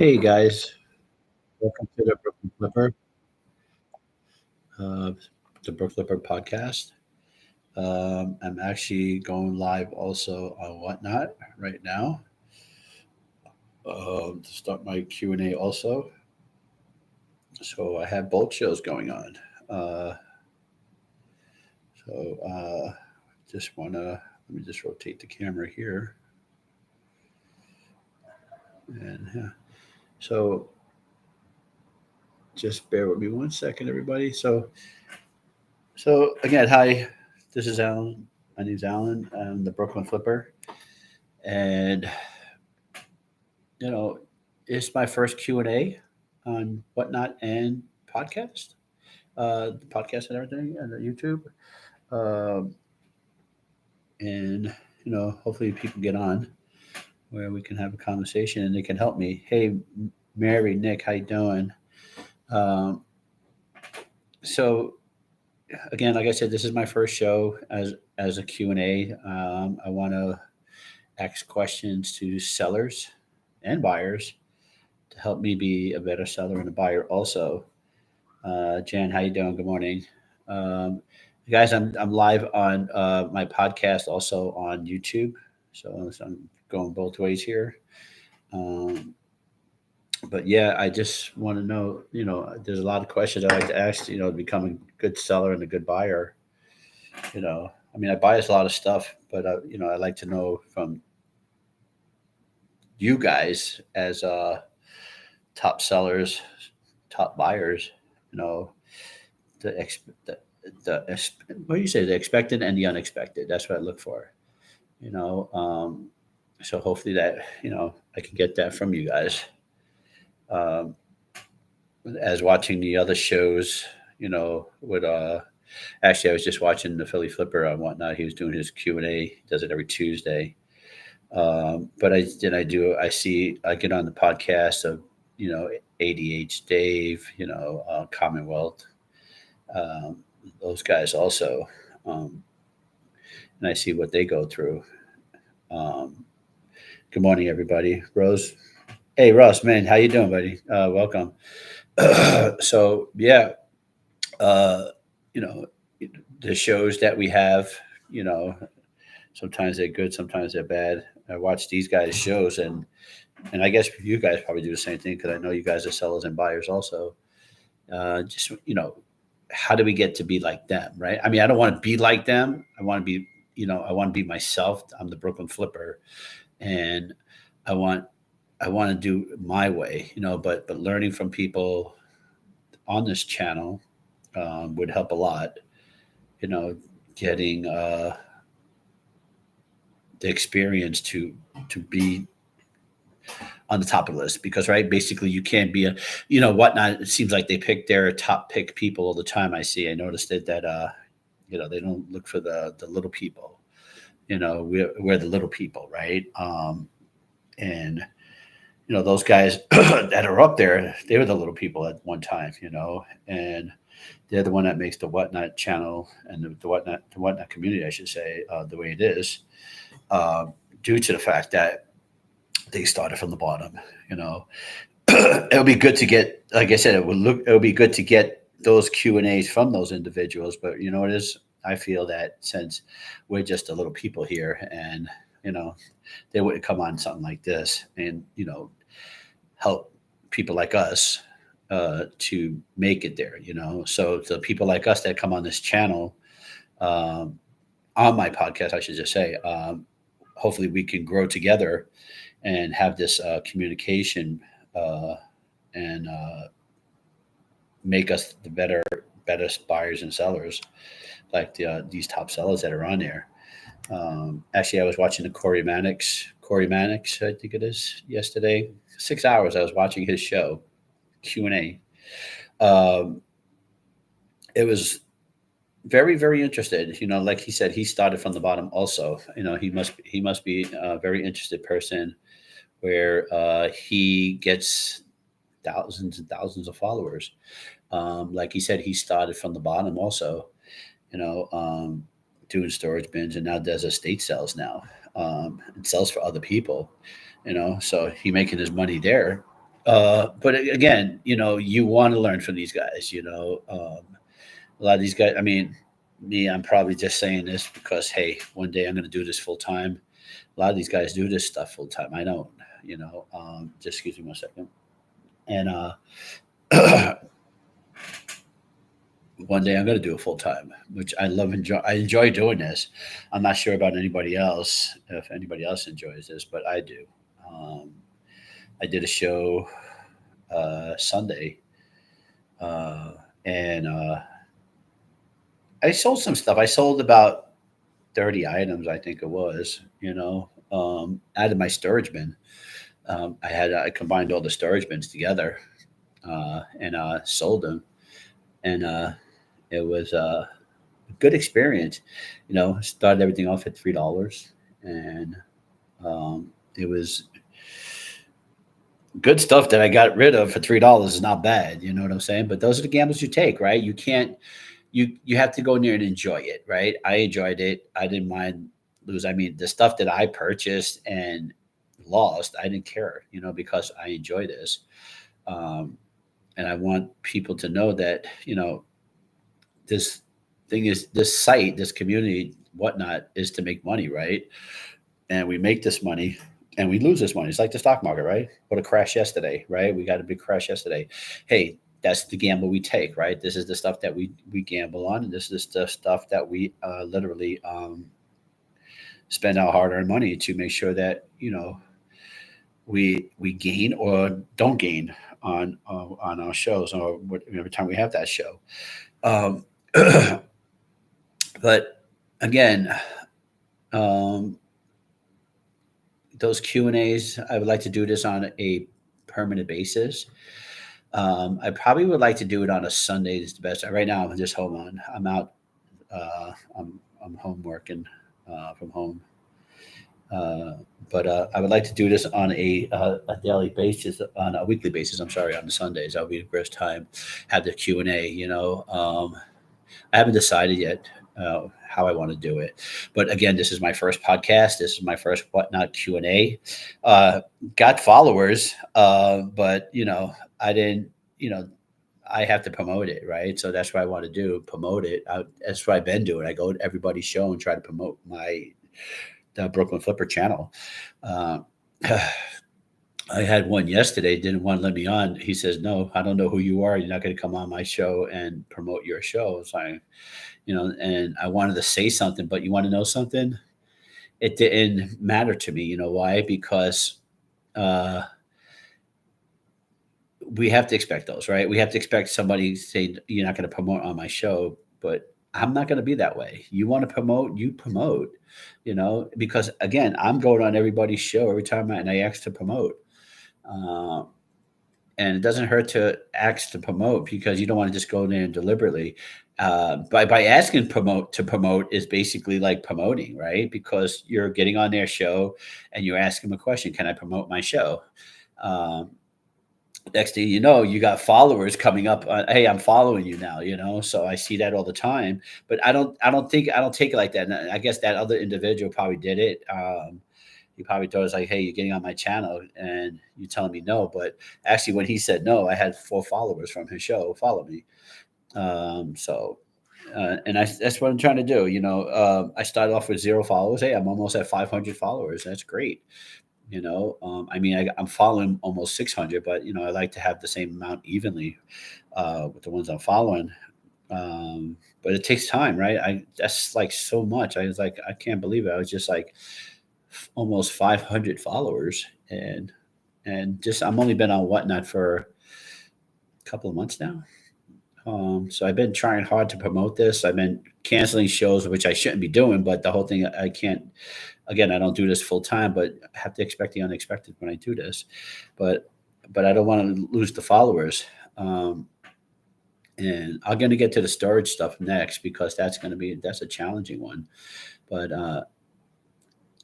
Hey guys, welcome to the Brooklyn Flipper, uh, the Brooklyn Flipper podcast. I'm actually going live also on Whatnot right now to start my Q&A also. So I have both shows going on. Uh, so just want to let me just rotate the camera here, and yeah. So just bear with me one second, everybody. So again, hi. This is Alan. My name's Alan. I'm the Brooklyn Flipper, and you know, it's my first Q&A on Whatnot and the podcast and everything, and the YouTube. Um, and, hopefully people get on where we can have a conversation and they can help me. Hey, Mary, Nick, how you doing? Um, so again, like I said, this is my first show as a Q&A. I want to ask questions to sellers and buyers to help me be a better seller and a buyer also. Jan, how you doing? Good morning. Um, guys, I'm live on my podcast, also on YouTube. So I'm going both ways here. Um, but yeah, I just want to know, there's a lot of questions I like to ask, to become a good seller and a good buyer. I mean, I buy a lot of stuff, but, I like to know from you guys as top sellers, top buyers, you know, the what do you say, the expected and the unexpected. That's what I look for. you know um, so hopefully that I can get that from you guys. um, as watching the other shows, with actually I was just watching the Philly Flipper on Whatnot. He was doing his Q&A. He does it every Tuesday. But I see, I get on the podcast of ADH Dave, Commonwealth, um, those guys also. um, and I see what they go through. Um, Good morning, everybody. Rose, hey Russ, man, how you doing, buddy? Welcome. So yeah, uh, you know, the shows that we have, you know, sometimes they're good, sometimes they're bad. I watch these guys' shows, and I guess you guys probably do the same thing because I know you guys are sellers and buyers also. Just how do we get to be like them, right? I mean, I don't want to be like them. I want to be, I want to be myself. I'm the Brooklyn Flipper, and I want I want to do my way, but learning from people on this channel would help a lot. You know, getting the experience to be on the top of the list, because right, basically you can't be a, Whatnot. It seems like they pick their top pick people all the time. I noticed that they don't look for the little people. We're the little people, right? And those guys that are up there, they were the little people at one time, and they're the one that makes the Whatnot channel and the Whatnot community, I should say, the way it is, due to the fact that they started from the bottom. You know, it would be good to get, like I said, it would be good to get those Q&As from those individuals. But you know what it is? I feel that since we're just a little people here, and you know, they wouldn't come on something like this and help people like us to make it there. So the people like us that come on this channel, um, on my podcast, I should just say, hopefully we can grow together and have this communication, uh, and make us the better buyers and sellers, like these top sellers that are on there. Actually, I was watching the Corey Mannix, I think it is, yesterday. 6 hours I was watching his show, Q&A. Um, it was very, very interested. Like he said, he started from the bottom also. He must be a very interested person, where he gets thousands and thousands of followers. Like he said, he started from the bottom also, you know, um, doing storage bins, and now does estate sales now, and sells for other people. So he making his money there. But again, you want to learn from these guys. A lot of these guys. I mean, me, I'm probably just saying this because hey, one day I'm going to do this full time. A lot of these guys do this stuff full time. I don't. Just excuse me one second. And one day I'm going to do it full time, which I love. I enjoy doing this. I'm not sure about anybody else, if anybody else enjoys this, but I do. Um, I did a show Sunday, uh, and I sold some stuff. I sold about 30 items, I think it was. Out of my storage bin. I combined all the storage bins together and sold them, and it was a good experience. Started everything off at $3, and um, it was good stuff that I got rid of for $3 is not bad. You know what I'm saying? But those are the gambles you take, right? You can't. You have to go in there and enjoy it, right? I enjoyed it. I didn't mind lose. I mean, the stuff that I purchased and lost, I didn't care, because I enjoy this. Um, and I want people to know that this this site, this community, whatnot, is to make money, right? And we make this money and we lose this money. It's like the stock market, right? What a crash yesterday, right? We got a big crash yesterday. Hey, that's the gamble we take, right? This is the stuff that we gamble on, and this is the stuff that we literally spend our hard-earned money to make sure that we gain or don't gain on our shows or every time we have that show. Um, but again, um, those Q&As, I would like to do this on a permanent basis. I probably would like to do it on a Sunday. Is the best. Right now, I'm just home on. I'm out. Uh, I'm home working from home. Uh, but I would like to do this on a daily basis, on a weekly basis. I'm sorry, on the Sundays. That'll be the first time. Have the Q&A. I haven't decided yet how I want to do it. But again, this is my first podcast. This is my first whatnot Q&A. Got followers, but I didn't. I have to promote it, right? So that's what I want to do, promote it. That's what I've been doing. I go to everybody's show and try to promote the Brooklyn Flipper channel. Uh, I had one yesterday, didn't want to let me on. He says, "No, I don't know who you are. You're not going to come on my show and promote your show." It's like, and I wanted to say something, but you want to know something? It didn't matter to me. You know why? Because uh, we have to expect those, right? We have to expect somebody saying, "You're not going to promote on my show," but I'm not going to be that way. You want to promote, you promote, because again, I'm going on everybody's show every time and I ask to promote. Uh, and it doesn't hurt to ask to promote because you don't want to just go there and deliberately. By asking promote is basically like promoting, right? Because you're getting on their show and you ask them a question: "Can I promote my show?" Um, Next thing you know, you got followers coming up. Hey, I'm following you now. So I see that all the time. But I don't take it like that. And I guess that other individual probably did it. He probably thought it was like, "Hey, you're getting on my channel and you telling me no." But actually, when he said no, I had 4 followers from his show follow me. So, and that's what I'm trying to do. I started off with 0 followers. Hey, I'm almost at 500 followers. That's great. I mean, I'm following almost 600, but I like to have the same amount evenly with the ones I'm following. But it takes time, right? That's like so much. I was like, I can't believe it. I was just like almost 500 followers, and just I'm only been on whatnot for a couple of months now. So I've been trying hard to promote this. I've been canceling shows, which I shouldn't be doing, but the whole thing I can't. Again, I don't do this full time, but I have to expect the unexpected when I do this. But I don't want to lose the followers. And I'm going to get to the storage stuff next because that's a challenging one. But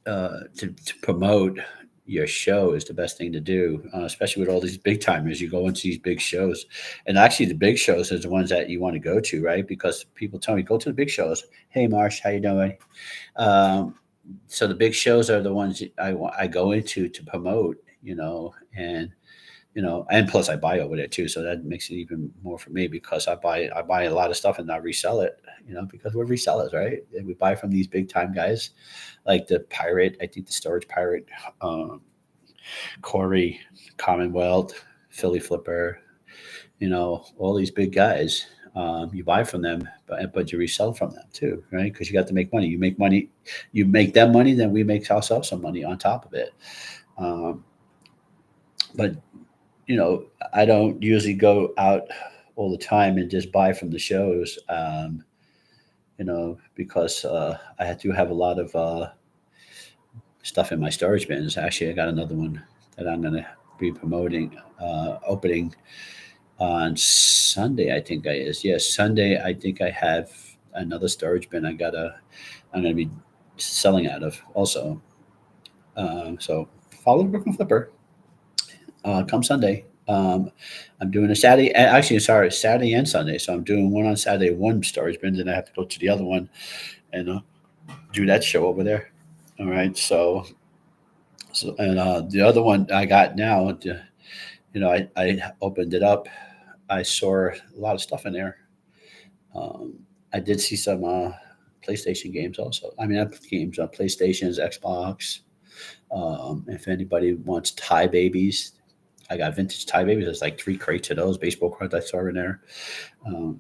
to promote your show is the best thing to do, especially with all these big timers. You go into these big shows, and actually, the big shows is the ones that you want to go to, right? Because people tell me go to the big shows. Hey, Marsh, how you doing? Um, so the big shows are the ones I go into to promote, and and plus I buy over there too, so that makes it even more for me because I buy a lot of stuff and I resell it, because we're resellers, right? And we buy from these big time guys like the Pirate, I think the Storage Pirate, um, Corey, Commonwealth, Philly Flipper, all these big guys. You buy from them, but you resell from them too, right? Because you got to make money. You make money, you make them money, then we make ourselves some money on top of it. Um, but I don't usually go out all the time and just buy from the shows, because I do have a lot of stuff in my storage bins. Actually, I got another one that I'm going to be promoting, opening on Sunday. I think I is. Yes, Sunday. I think I have another storage bin. I'm going to be selling out of also. So follow the Brooklyn Flipper. Come Sunday. I'm doing a Saturday, actually, sorry, Saturday and Sunday. So I'm doing one on Saturday, one storage bin, then I have to go to the other one and do that show over there. All right. So and the other one I got now, I opened it up. I saw a lot of stuff in there. Um, I did see some PlayStation games also. I mean, not games, PlayStations, Xbox. If anybody wants Tie Babies, I got vintage Tie Babies. There's like 3 crates of those baseball cards I saw in there. Um,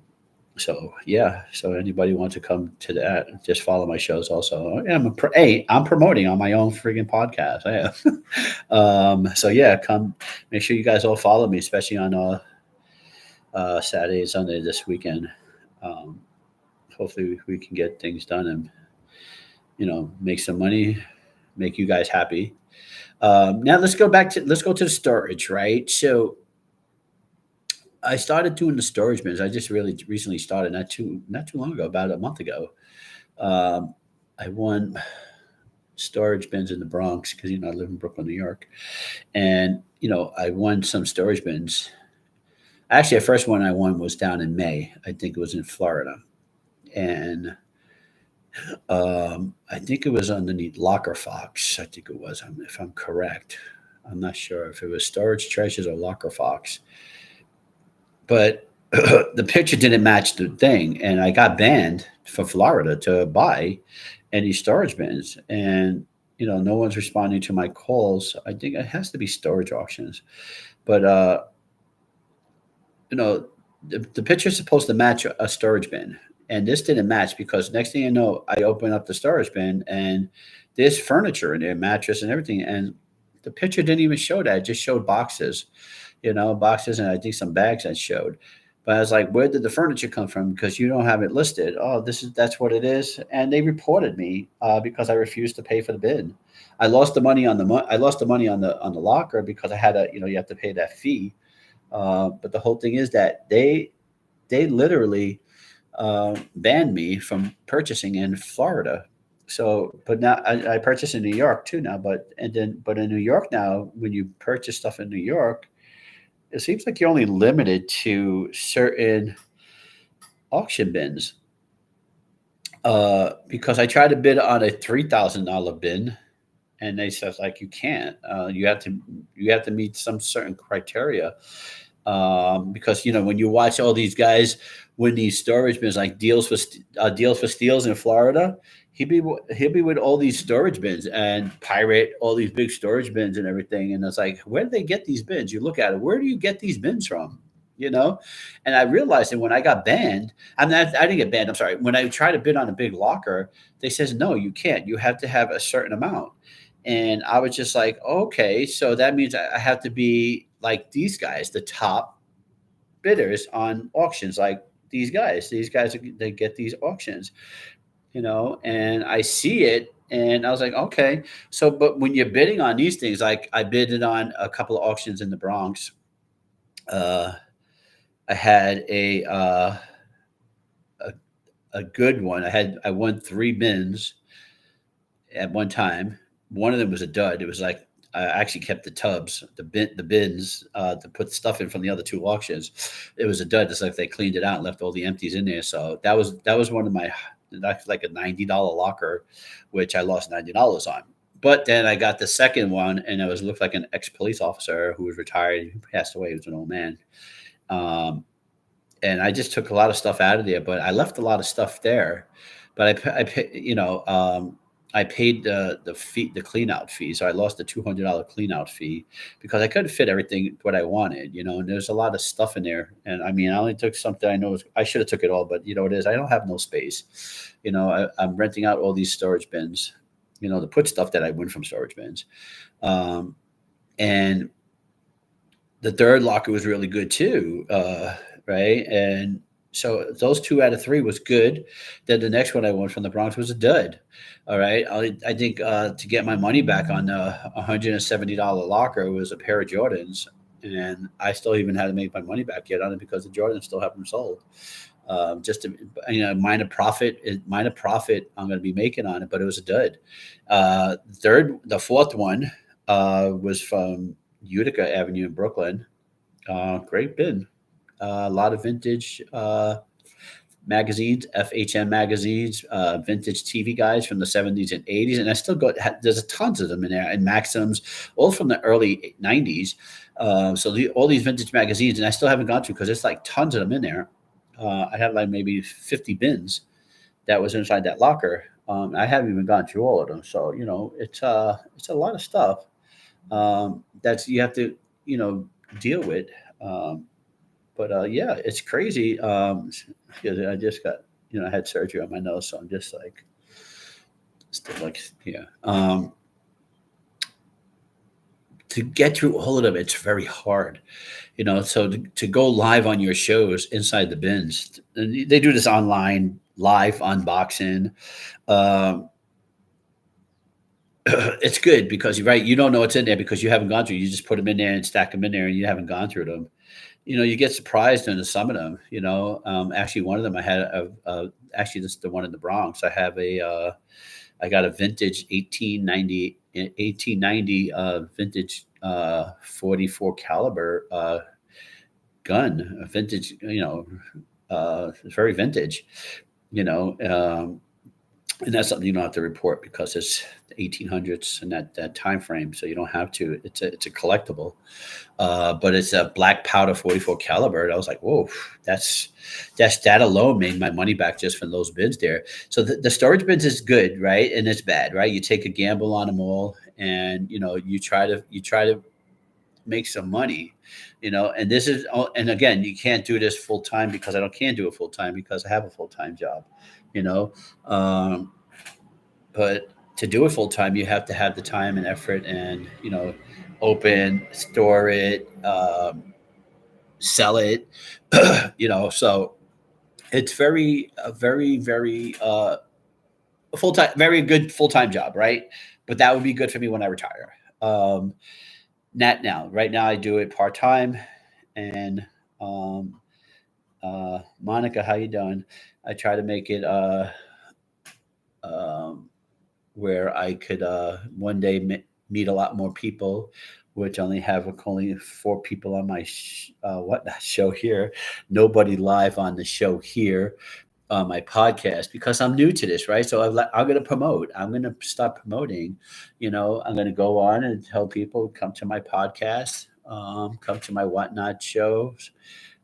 so yeah, so anybody wants to come to that, just follow my shows. Also, yeah, hey, I'm promoting on my own freaking podcast. I am. So yeah, come. Make sure you guys all follow me, especially on Saturday and Sunday this weekend. Um, Hopefully we can get things done and make some money, make you guys happy. Now let's go to the storage, right? So I started doing the storage bins. I just really recently started, not too long ago, about a month ago. Um, I won storage bins in the Bronx because I live in Brooklyn, New York, and I won some storage bins. Actually, the first one I won was down in May. I think it was in Florida, and I think it was underneath Locker Fox. I think it was, if I'm correct. I'm not sure if it was Storage Treasures or Locker Fox, but the picture didn't match the thing, and I got banned for Florida to buy any storage bins, and no one's responding to my calls. I think it has to be storage auctions, but you know, the picture's supposed to match a storage bin, and this didn't match because next thing you know, I open up the storage bin and there's furniture in there, mattress and everything, and the picture didn't even show that. It just showed boxes, boxes, and I think some bags that showed. But I was like, where did the furniture come from? Because you don't have it listed. Oh, that's what it is, and they reported me because I refused to pay for the bin. I lost the money on I lost the money on the locker because I had you have to pay that fee. But the whole thing is that they literally banned me from purchasing in Florida. So, but now I purchase in New York too now. But in New York now, when you purchase stuff in New York, it seems like you're only limited to certain auction bins. Because I tried to bid on a $3,000 bin, and they said like you can't. You have to meet some certain criteria. Because when you watch all these guys win these storage bins like deals for steals in Florida, he'll be with all these storage bins and pirate all these big storage bins and everything. And it's like, where do they get these bins? You look at it, where do you get these bins from? You know, and I realized that when I got banned, I didn't get banned. I'm sorry. When I tried to bid on a big locker, they says no, you can't. You have to have a certain amount. And I was just like, okay, so that means I have to be like these guys, the top bidders on auctions, like these guys. These guys, they get these auctions, and I see it. And I was like, okay. So, but when you're bidding on these things, like I bidded on a couple of auctions in the Bronx. Uh, I had a, a good one. I won 3 bins at one time. One of them was a dud. It was like I actually kept the tubs, the bins to put stuff in from the other 2 auctions. It was a dud. It's like they cleaned it out and left all the empties in there. So that was one of my, that's like a $90 locker, which I lost $90 on. But then I got the second one, and it was looked like an ex police officer who was retired. He passed away. He was an old man. Um, and I just took a lot of stuff out of there, but I left a lot of stuff there. But I paid the fee, the clean out fee, so I lost the $200 clean out fee because I couldn't fit everything what I wanted, and there's a lot of stuff in there. And I mean, I only took something I know I should have took it all, but it is I don't have no space. I'm renting out all these storage bins, to put stuff that I win from storage bins. Um, and the third locker was really good too, right? And so those 2 out of 3 was good. Then the next one I won from the Bronx was a dud. All right, I think to get my money back on the $170 locker was a pair of Jordans, and I still even had to make my money back yet on it because the Jordans still haven't sold. Just to, minor profit I'm going to be making on it, but it was a dud. The fourth one was from Utica Avenue in Brooklyn. Great bin. A lot of vintage magazines, FHM magazines, vintage TV guides from the 70s and 80s. And I still got, there's tons of them in there, and Maxims, all from the early 90s. All these vintage magazines, and I still haven't gone through because there's like tons of them in there. I have like maybe 50 bins that was inside that locker. I haven't even gone through all of them. So, it's a lot of stuff that's you have to, deal with. Um, but yeah, it's crazy. 'Cause I just got, I had surgery on my nose, so I'm just like, still like, yeah. To get through all of them, it's very hard, So to go live on your shows inside the bins, and they do this online live unboxing. Um, it's good because you're right. You don't know what's in there because you haven't gone through. You just put them in there and stack them in there, and you haven't gone through them. You get surprised into some of them. Actually, one of them I had actually this is the one in the Bronx. I got a vintage 1890 vintage 44 caliber gun, a vintage. It's very vintage. You know, um, and that's something you don't have to report because it's the 1800s and that time frame, so you don't have to. It's a collectible, but it's a black powder 44 caliber. And I was like, whoa, that's that alone made my money back just from those bids there. So the storage bids is good, right? And it's bad, right? You take a gamble on them all, and you try to make some money, and this is, and again, you can't do this full time because I don't can do it full time because I have a full time job, you know. Um, but to do it full time, you have to have the time and effort, and open, store it, sell it, So it's very full time, very good full time job, right? But that would be good for me when I retire. Um, Not now. Right now, I do it part time, and um, Monica, how you doing? I try to make it um, where I could one day meet a lot more people, which only have only 4 people on my whatnot show here. Nobody live on the show here on my podcast because I'm new to this, right? So I'm going to promote. I'm going to start promoting. I'm going to go on and tell people come to my podcast, come to my whatnot shows,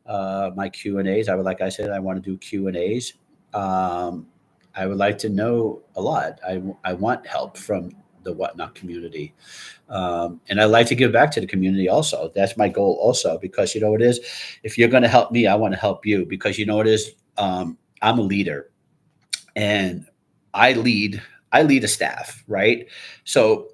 my Q and A's. Like I said, I want to do Q and A's. Um, I would like to know a lot. I want help from the whatnot community, and I like to give back to the community. Also, that's my goal. Also, because it is, if you're going to help me, I want to help you because it is. I'm a leader, and I lead. I lead a staff, right? So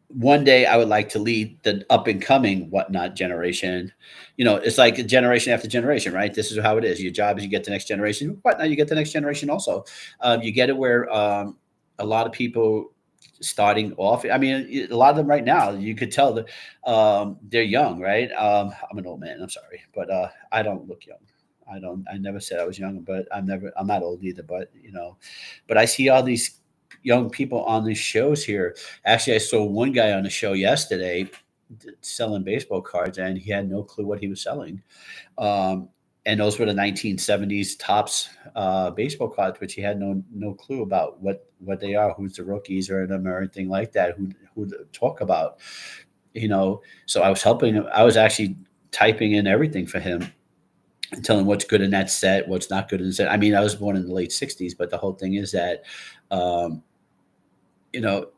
one day I would like to lead the up and coming whatnot generation. It's like generation after generation, right? This is how it is. Your job is you get the next generation. Whatnot, you get the next generation also. You get it where a lot of people starting off. I mean, a lot of them right now, you could tell that they're young, right? I'm an old man. I'm sorry, but I don't look young. I don't. I never said I was young, but I'm not old either. But I see all these young people on these shows here. Actually, I saw one guy on the show yesterday selling baseball cards, and he had no clue what he was selling. Um, and those were the 1970s tops baseball cards, which he had no clue about what they are, who's the rookies or them or anything like that, who to talk about, So I was helping him. I was actually typing in everything for him and telling him what's good in that set, what's not good in the set. I mean, I was born in the late '60s, but the whole thing is that um,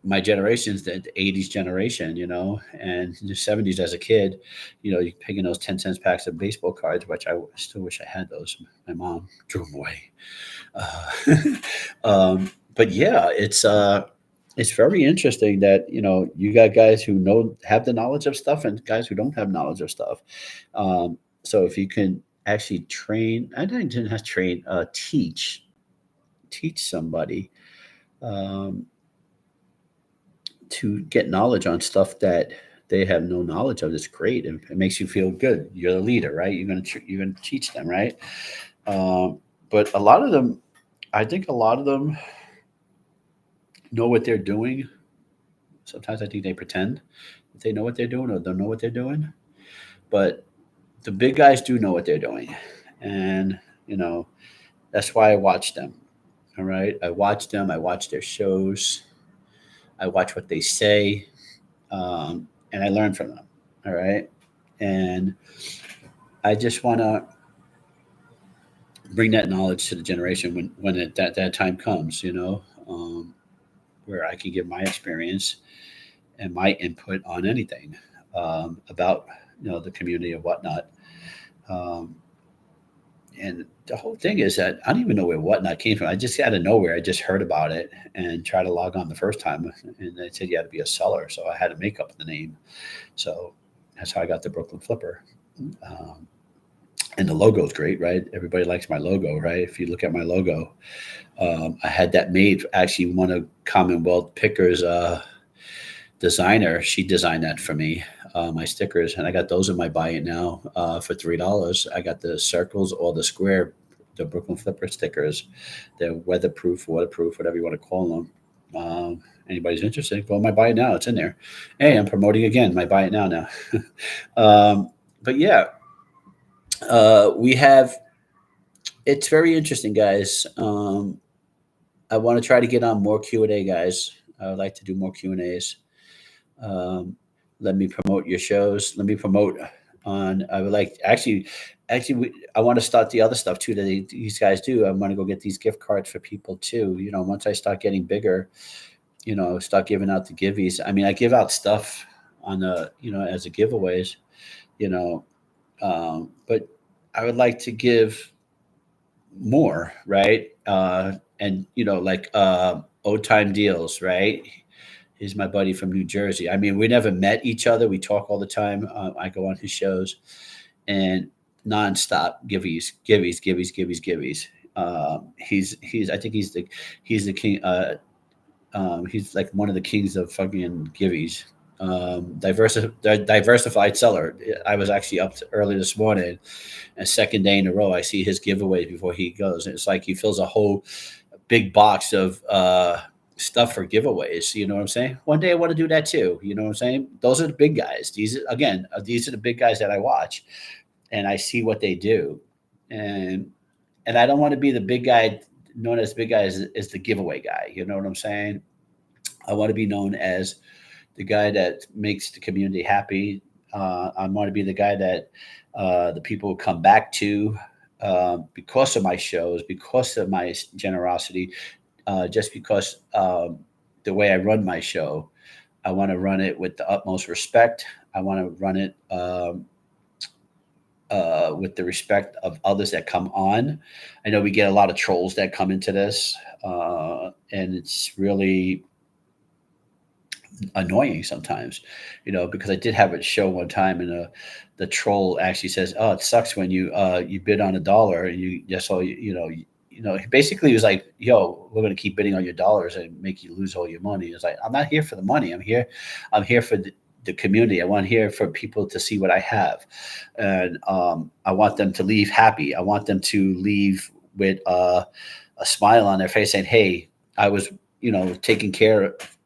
my generation's the '80s generation, and the '70s as a kid, you're picking those 10 cents packs of baseball cards, which I still wish I had those. My mom threw them away. Uh, but yeah, it's very interesting that you got guys who have the knowledge of stuff and guys who don't have knowledge of stuff. So if you can actually train, I didn't have train, teach somebody. Um, to get knowledge on stuff that they have no knowledge of. It's great. It makes you feel good. You're the leader, right? You're gonna teach them, right? Um, but a lot of them, I think a lot of them know what they're doing. Sometimes I think they pretend that they know what they're doing or don't know what they're doing. But the big guys do know what they're doing, and you know that's why I watch them. All right, I watch them. I watch their shows. I watch what they say, and I learn from them. All right, and I just want to bring that knowledge to the generation that time comes. Where I can give my experience and my input on anything about the community and whatnot. Um, and the whole thing is that I don't even know where whatnot came from. I just out of nowhere, I just heard about it and tried to log on the first time, and they said you had to be a seller, so I had to make up the name. So that's how I got the Brooklyn Flipper. Um, and the logo is great, right? Everybody likes my logo, right? If you look at my logo, I had that made. Actually, one of Commonwealth Pickers' designer, she designed that for me, my stickers, and I got those in my buy it now for $3. I got the circles or the square, the Brooklyn Flipper stickers. They're weatherproof, waterproof, whatever you want to call them. Anybody's interested, go on my buy it now. It's in there. Hey, I'm promoting again my buy it now. But yeah, we have. It's very interesting, guys. I want to try to get on more Q&A, guys. I would like to do more Q&As. Um, Let me promote your shows. Let me promote on. I would like I want to start the other stuff too that these guys do. I want to go get these gift cards for people too. Once I start getting bigger, start giving out the giveaways. I mean, I give out stuff on the as a giveaways. You know, but I would like to give more, right? And like old time deals, right? He's my buddy from New Jersey. I mean, we never met each other. We talk all the time. I go on his shows and nonstop giveies, giveies, giveies, giveies, giveies. He's I think he's the king. He's like one of the kings of fucking giveies. Diversified seller. I was actually up early this morning, and second day in a row, I see his giveaways before he goes. It's like he fills a whole big box of stuff for giveaways. You know what I'm saying? One day I want to do that too. You know what I'm saying? Those are the big guys. These are the big guys that I watch, and I see what they do, and I don't want to be the big guy known as big guy as the giveaway guy. You know what I'm saying? I want to be known as the guy that makes the community happy. I want to be the guy that the people will come back to because of my shows, because of my generosity, just because the way I run my show. I want to run it with the utmost respect. I want to run it with the respect of others that come on. I know we get a lot of trolls that come into this, and it's really annoying sometimes, because I did have a show one time, and the troll actually says, "Oh, it sucks when you bid on $1 and you just all he basically was like, yo, we're going to keep bidding on your dollars and make you lose all your money." It's like, I'm not here for the money. I'm here for the community. I want here for people to see what I have, and I want them to leave happy. I want them to leave with a smile on their face, saying, "Hey, I was taken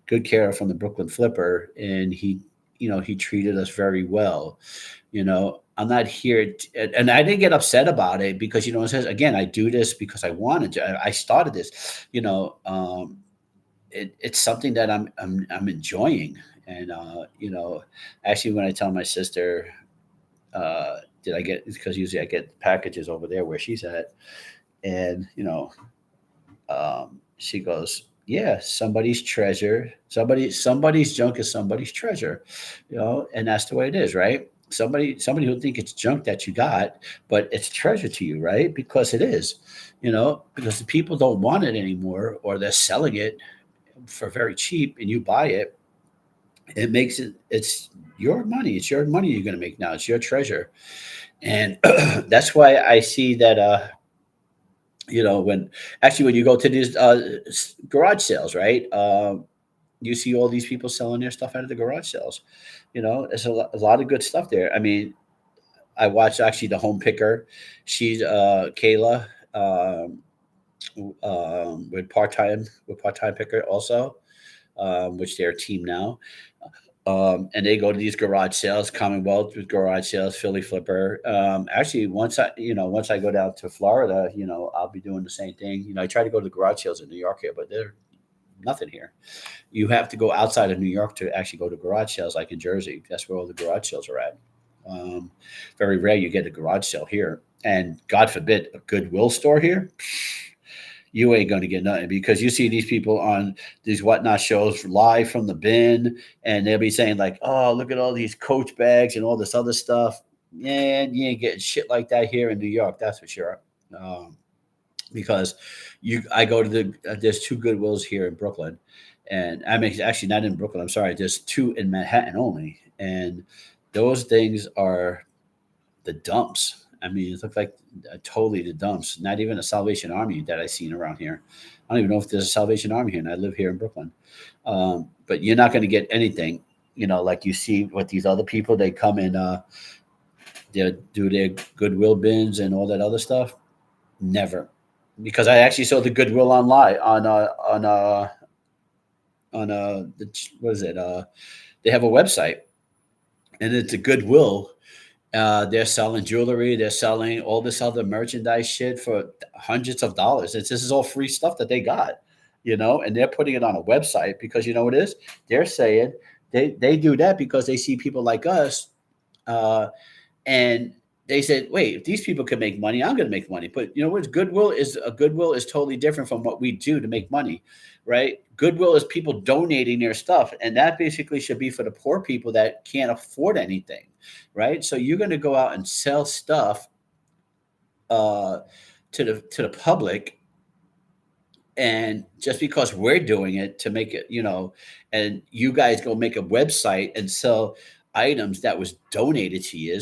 good care of from the Brooklyn Flipper, and he treated us very well." I'm not here, and I didn't get upset about it because it says again, I do this because I wanted to. I started this, it's something that I'm enjoying, and actually, when I tell my sister, did I get because usually I get packages over there where she's at, and she goes, "Yeah, somebody's treasure, somebody's junk is somebody's treasure," and that's the way it is, right? Somebody who think it's junk that you got, but it's treasure to you, right? Because it is, because the people don't want it anymore, or they're selling it for very cheap, and you buy it. It makes it's your money. It's your money you're going to make now. It's your treasure, and that's why I see that. When actually when you go to these garage sales, right? You see all these people selling their stuff out of the garage sales. There's a lot of good stuff there. I mean, I watched actually the home picker. She's Kayla, with part time picker also, which they're a team now. And they go to these garage sales, Commonwealth with garage sales, Philly Flipper. Actually, once I go down to Florida, I'll be doing the same thing. I try to go to the garage sales in New York here, but there's nothing here. You have to go outside of New York to actually go to garage sales, like in Jersey. That's where all the garage sales are at. Um, Very rare you get a garage sale here, and God forbid a Goodwill store here. You ain't going to get nothing because you see these people on these whatnot shows live from the bin, and they'll be saying like, "Oh, look at all these Coach bags and all this other stuff." Yeah, you ain't getting shit like that here in New York, that's for sure. Um, because I go to there's two Goodwills here in Brooklyn, and I mean actually not in Brooklyn. I'm sorry, there's two in Manhattan only, and those things are the dumps. I mean, it looked like totally the dumps. Not even a Salvation Army that I seen around here. I don't even know if there's a Salvation Army here, and I live here in Brooklyn. But you're not going to get anything, like you see with these other people. They come and they do their Goodwill bins and all that other stuff. Never, because I actually saw the Goodwill online what is it? They have a website, and it's a Goodwill. They're selling jewelry. They're selling all this other merchandise shit for hundreds of dollars. This is all free stuff that they got, and they're putting it on a website because you know what it is? They're saying they do that because they see people like us, and they said, "Wait, if these people can make money, I'm going to make money." But you know what? Goodwill is totally different from what we do to make money, right? Goodwill is people donating their stuff, and that basically should be for the poor people that can't afford anything, right? So you're going to go out and sell stuff uh, to the public, and just because we're doing it to make it, and you guys go make a website and sell items that was donated to you,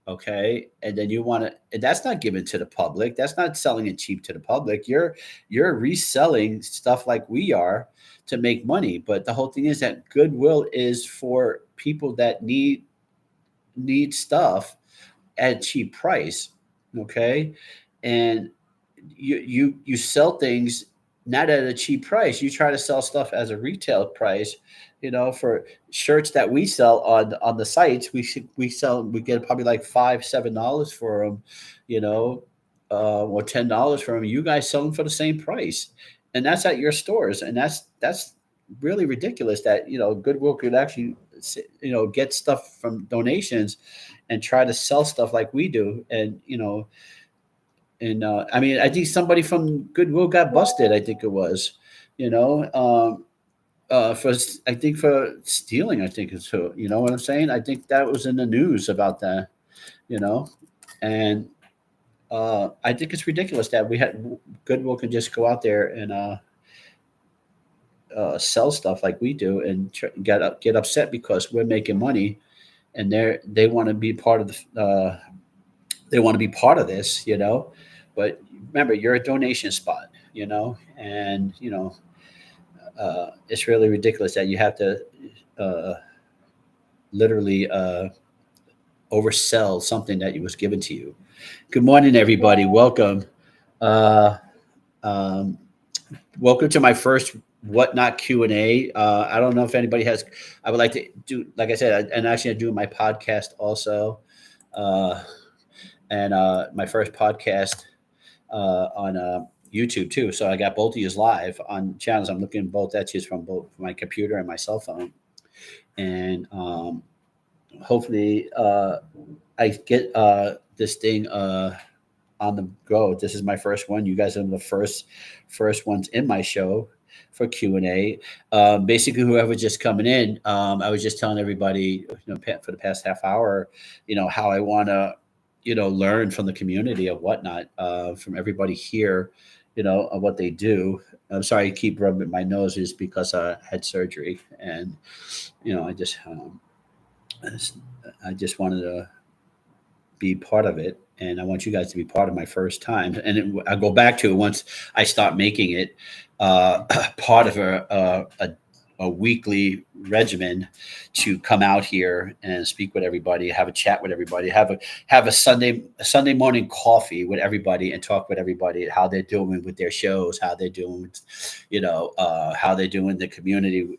okay, and then you want to, and that's not given to the public. That's not selling it cheap to the public. You're reselling stuff like we are to make money. But the whole thing is that Goodwill is for people that need stuff at a cheap price, okay, and you sell things not at a cheap price. You try to sell stuff as a retail price. For shirts that we sell on the sites, we get probably like $5-7 for them, or $10 for them. You guys sell them for the same price, and that's at your stores, and that's really ridiculous. That Goodwill could actually get stuff from donations and try to sell stuff like we do, and I mean, I think somebody from Goodwill got busted. I think it was, you know, I think for stealing. I think it's so. You know what I'm saying? I think that was in the news about that. You know, and I think it's ridiculous that we had Goodwill can just go out there and sell stuff like we do and get upset because we're making money, and they want to be part of they want to be part of this. But remember, you're a donation spot. And it's really ridiculous that you have to uh, literally oversell something that was given to you. Good morning, everybody. Welcome. Uh, um, Welcome to my first whatnot Q&A. I don't know if anybody has. I would like to do, like I said, and actually I do my podcast also. and my first podcast on YouTube too. So I got both of yous live on channels. I'm looking both at yous from both my computer and my cell phone, and hopefully I get this thing on the go. This is my first one. You guys are the first ones in my show for Q&A. Basically, whoever just coming in, I was just telling everybody, for the past half hour, how I want to, learn from the community of whatnot, from everybody here, of what they do. I'm sorry, I keep rubbing my nose is because I had surgery, and I just wanted to be part of it, and I want you guys to be part of my first time. And I go back to it once I start making it part of a weekly regimen to come out here and speak with everybody, have a chat with everybody, have a Sunday morning coffee with everybody, and talk with everybody how they're doing with their shows, how they're doing with, how they're doing the community.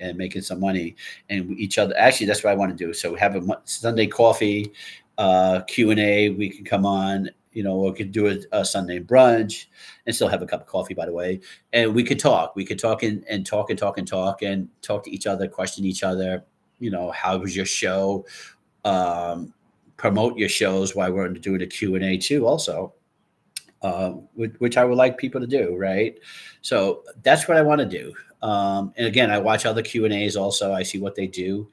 And making some money and each other. Actually, that's what I want to do. So we have a Sunday coffee, Q&A. We can come on, or we could do a Sunday brunch and still have a cup of coffee, by the way. And we could talk. We could talk and talk and talk and talk and talk to each other, question each other. How was your show? Promote your shows while we're doing a Q&A too, also. Which I would like people to do, right? So that's what I want to do. And again, I watch other Q&As also. I see what they do.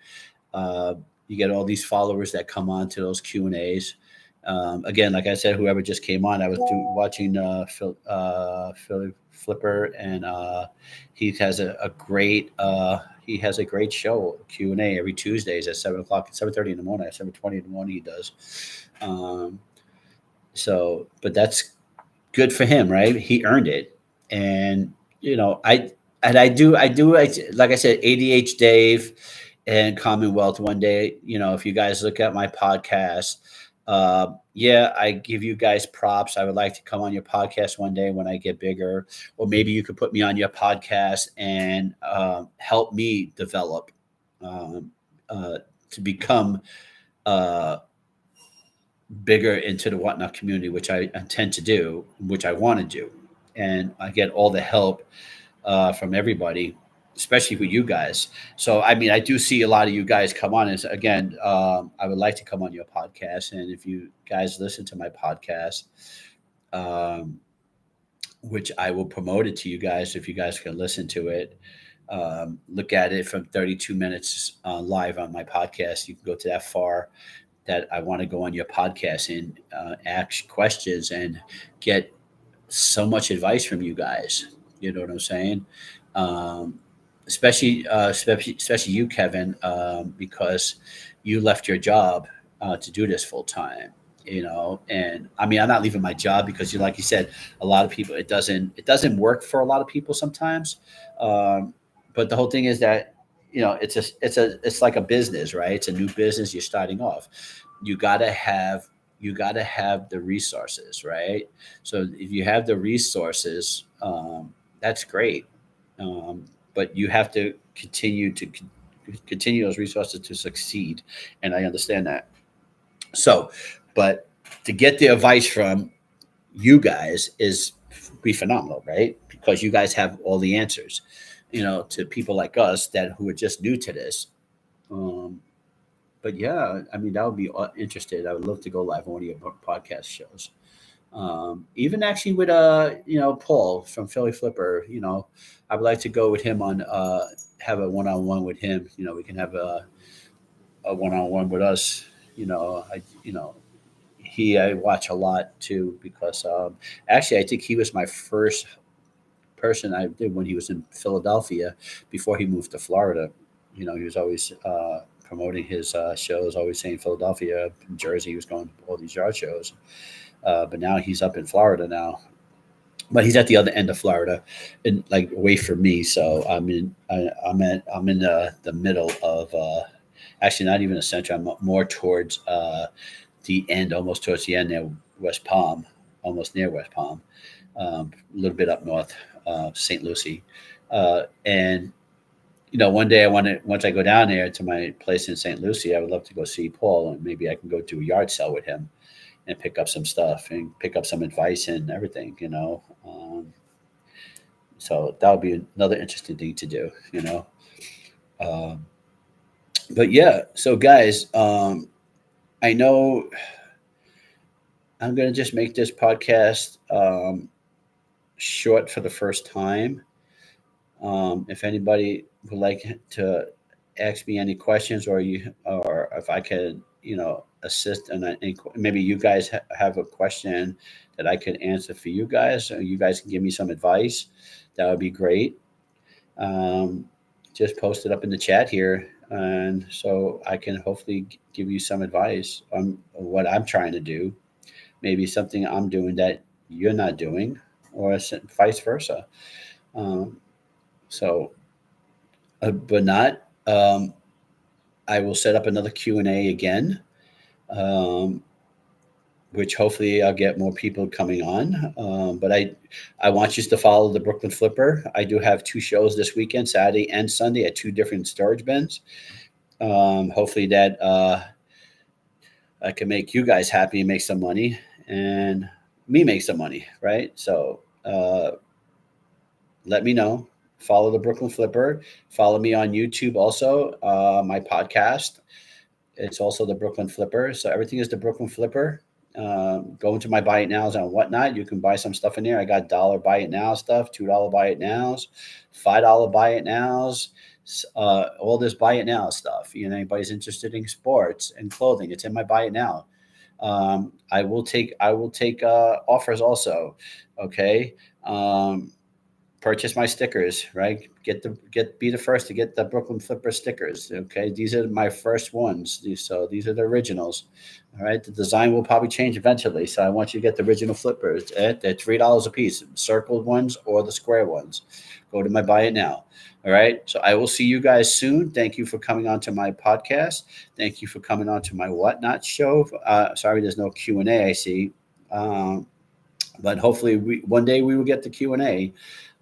You get all these followers that come on to those Q&As. Again, like I said, whoever just came on, I was watching Philly Flipper, and he has a great show, Q&A, every Tuesdays at 7:30 in the morning, at 7:20 in the morning he does. But that's good for him, right? He earned it. And like I said, ADH Dave and Commonwealth one day, if you guys look at my podcast, I give you guys props. I would like to come on your podcast one day when I get bigger, or maybe you could put me on your podcast and help me develop to become bigger into the Whatnot community, which I intend to do, which I want to do. And I get all the help from everybody, especially with you guys. So, I mean, I do see a lot of you guys come on. And again, I would like to come on your podcast. And if you guys listen to my podcast, which I will promote it to you guys, if you guys can listen to it, look at it from 32 minutes live on my podcast. You can go to that far, that I want to go on your podcast and ask questions and get so much advice from you guys. You know what I'm saying? Especially you, Kevin, because you left your job to do this full time. And I mean, I'm not leaving my job because, like you said, a lot of people, it doesn't work for a lot of people sometimes. But the whole thing is that, it's like a business, right? It's a new business. You're starting off. You gotta have the resources, right? So if you have the resources, that's great. But you have to continue those resources to succeed. And I understand that. So, but to get the advice from you guys is be phenomenal, right? Because you guys have all the answers, to people like us who are just new to this. But yeah, I mean, that would be interested. I would love to go live on one of your podcast shows. Even actually with Paul from Philly Flipper, I would like to go with him on have a one-on-one with him. We can have a one-on-one with us. I watch a lot too, because actually I think he was my first person I did when he was in Philadelphia before he moved to Florida. He was always promoting his shows, always saying Philadelphia, Jersey. He was going to all these yard shows. But now he's up in Florida now. But he's at the other end of Florida, and like away from me. So I'm in the middle of actually not even the center. I'm more towards the end, almost towards the end near West Palm, almost near West Palm, a little bit up north, St. Lucie, and one day once I go down there to my place in St. Lucie, I would love to go see Paul, and maybe I can go do a yard sale with him and pick up some stuff and pick up some advice and everything. So that would be another interesting thing to do. Um, but yeah, so guys, I know I'm going to just make this podcast short for the first time. If anybody would like to ask me any questions, or if I could, assist, and maybe you guys have a question that I could answer for you guys, or you guys can give me some advice, that would be great. Um, just post it up in the chat here, and so I can hopefully give you some advice on what I'm trying to do. Maybe something I'm doing that you're not doing, or vice versa. Um, so, but not. I will set up another Q&A again, um, which hopefully I'll get more people coming on. But I want you to follow the Brooklyn Flipper. I do have 2 shows this weekend, Saturday and Sunday, at 2 different storage bins. Hopefully that I can make you guys happy and make some money, and me make some money, right? So let me know. Follow the Brooklyn Flipper. Follow me on YouTube also. My podcast. It's also the Brooklyn Flipper. So everything is the Brooklyn Flipper. Go into my buy it nows and whatnot. You can buy some stuff in there. I got $1 buy it now stuff, $2 buy it nows, $5 buy it nows, all this buy it now stuff. Anybody's interested in sports and clothing, it's in my buy it now. I will take offers also. Okay. Purchase my stickers, right? Be the first to get the Brooklyn Flipper stickers. Okay, these are my first ones. So these are the originals. All right, the design will probably change eventually. So I want you to get the original flippers. They're $3 a piece, circled ones or the square ones. Go to my buy it now. All right. So I will see you guys soon. Thank you for coming on to my podcast. Thank you for coming on to my Whatnot show. Sorry, there's no Q&A, I see. But hopefully one day we will get the Q&A.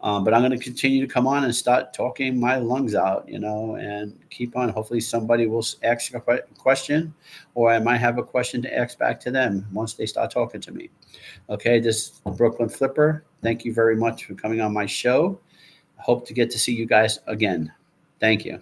But I'm going to continue to come on and start talking my lungs out, and keep on. Hopefully somebody will ask a question, or I might have a question to ask back to them once they start talking to me. Okay, this is Brooklyn Flipper. Thank you very much for coming on my show. Hope to get to see you guys again. Thank you.